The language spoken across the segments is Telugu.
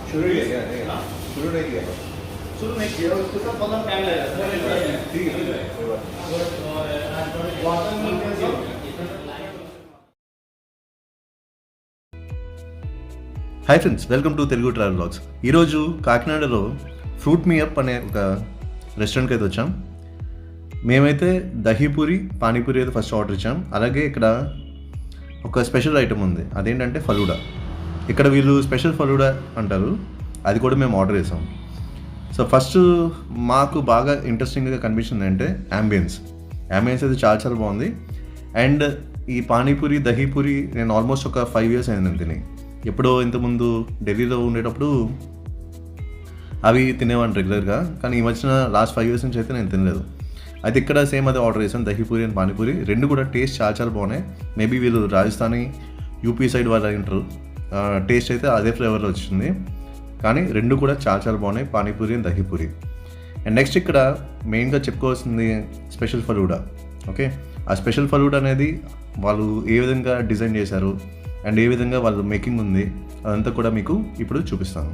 शुरू ही है क्या? शुरू नहीं किया, शुरू नहीं किया, उसके साथ बहुत टाइम लगेगा। ठीक है, कोई बात नहीं। Hi friends, welcome to Telugu travel blogs. ఈరోజు కాకినాడలో ఫ్రూట్ మీ అప్ అనే ఒక రెస్టారెంట్కి అయితే వచ్చాం. మేమైతే దహీపూరి పానీపూరి అయితే ఫస్ట్ ఆర్డర్ ఇచ్చాం. అలాగే ఇక్కడ ఒక స్పెషల్ ఐటమ్ ఉంది, అదేంటంటే ఫలూడా. ఇక్కడ వీళ్ళు స్పెషల్ ఫలూడా అంటారు, అది కూడా మేము ఆర్డర్ చేసాం. సో ఫస్ట్ మాకు బాగా ఇంట్రెస్టింగ్గా కనిపించింది అంటే యాంబియన్స్ అయితే చాలా చాలా బాగుంది. అండ్ ఈ పానీపూరి దహీపూరి నేను ఆల్మోస్ట్ ఒక 5 years అయింది నేను తిని. ఎప్పుడో ఇంతకుముందు ఢిల్లీలో ఉండేటప్పుడు అవి తినేవాడిని రెగ్యులర్గా, కానీ ఈ మధ్యన లాస్ట్ 5 years నుంచి అయితే నేను తినలేదు. అయితే ఇక్కడ సేమ్ అదే ఆర్డర్ చేశాను, దహీపూరి అండ్ పానీపూరి. రెండు కూడా టేస్ట్ చాలా చాలా బాగున్నాయి. మేబీ వీళ్ళు రాజస్థానీ యూపీ సైడ్ వాళ్ళు అంటారు, టేస్ట్ అయితే అదే ఫ్లేవర్లో వచ్చింది. కానీ రెండు కూడా చాలా చాలా బాగున్నాయి, panipuri and dahi puri. And next ఇక్కడ మెయిన్గా చెప్పుకోవాల్సింది స్పెషల్ ఫలూడా. ఓకే, ఆ స్పెషల్ ఫలూడా అనేది వాళ్ళు ఏ విధంగా డిజైన్ చేశారు అండ్ ఏ విధంగా వాళ్ళు మేకింగ్ ఉంది, అదంతా కూడా మీకు ఇప్పుడు చూపిస్తాను.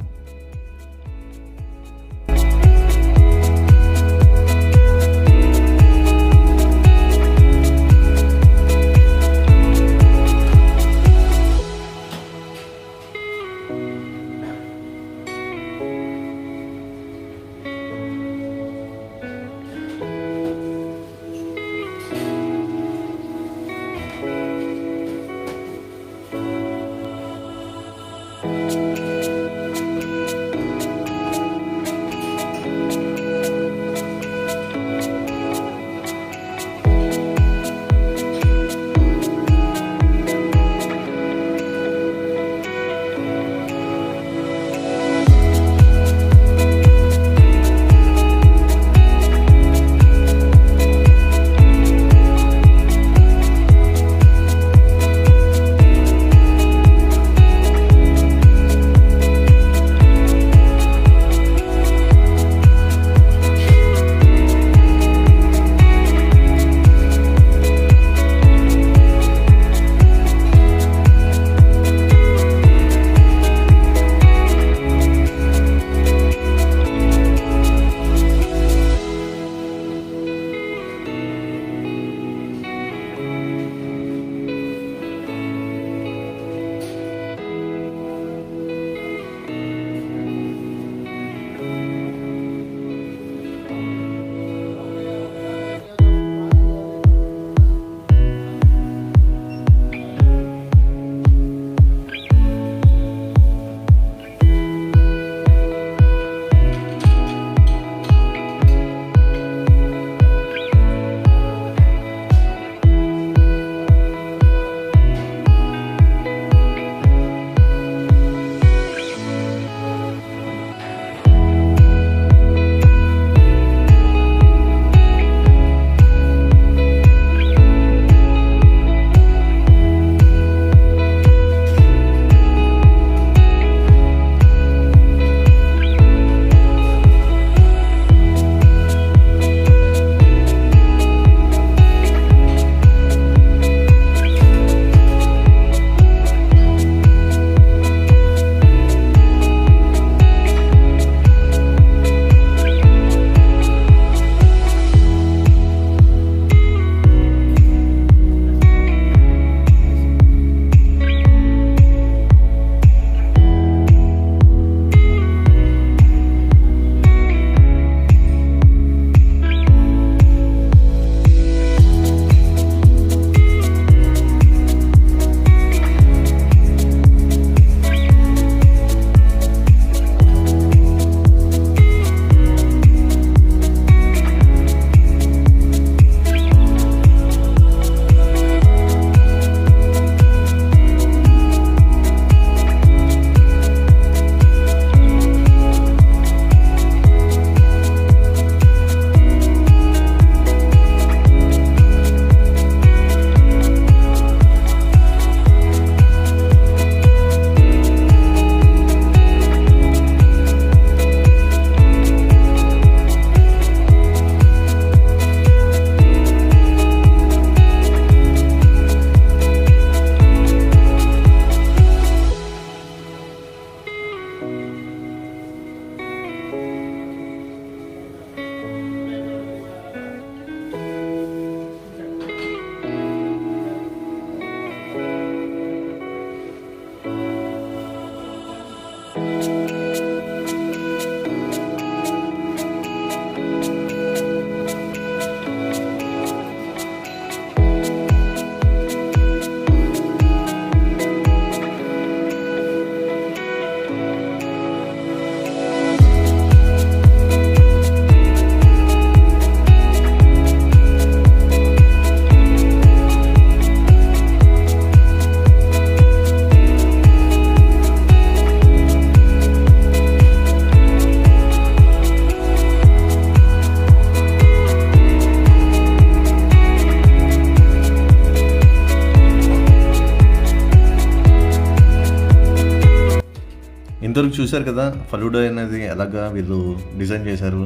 చూసారు కదా ఫలూడా అనేది ఎలాగా వీళ్ళు డిజైన్ చేశారు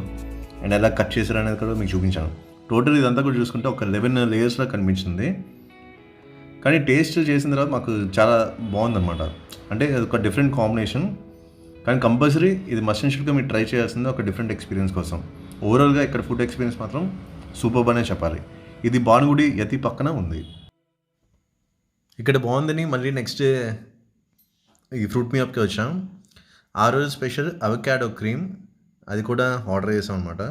అండ్ ఎలా కట్ చేశారు అనేది కూడా మీకు చూపించాను. టోటల్ ఇదంతా కూడా చూసుకుంటే ఒక 11 లేయర్స్లా కనిపించింది. కానీ టేస్ట్ చేసిన తర్వాత మాకు చాలా బాగుందన్నమాట. అంటే అది ఒక డిఫరెంట్ కాంబినేషన్. కానీ కంపల్సరీ ఇది మస్ట్ అండ్ షుడ్గా మీరు ట్రై చేయాల్సింది ఒక డిఫరెంట్ ఎక్స్పీరియన్స్ కోసం. ఓవరాల్గా ఇక్కడ ఫుడ్ ఎక్స్పీరియన్స్ మాత్రం సూపర్బ్ అనే చెప్పాలి. ఇది భానుగుడి యతి పక్కన ఉంది. ఇక్కడ బాగుందని మళ్ళీ నెక్స్ట్ డే ఈ ఫ్రూట్ మీఅప్కి వచ్చాం. ఆ రోజు స్పెషల్ అవకాడో క్రీమ్, అది కూడా ఆర్డర్ చేసాం అనమాట.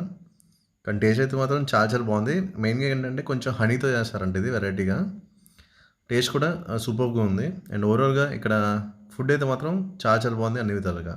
కానీ టేస్ట్ అయితే మాత్రం చాలా చాలా బాగుంది. మెయిన్గా ఏంటంటే కొంచెం హనీతో చేస్తారంట ఇది వెరైటీగా. టేస్ట్ కూడా సూపర్గా ఉంది. అండ్ ఓవరాల్గా ఇక్కడ ఫుడ్ అయితే మాత్రం చాలా చాలా బాగుంది అన్ని విధాలుగా.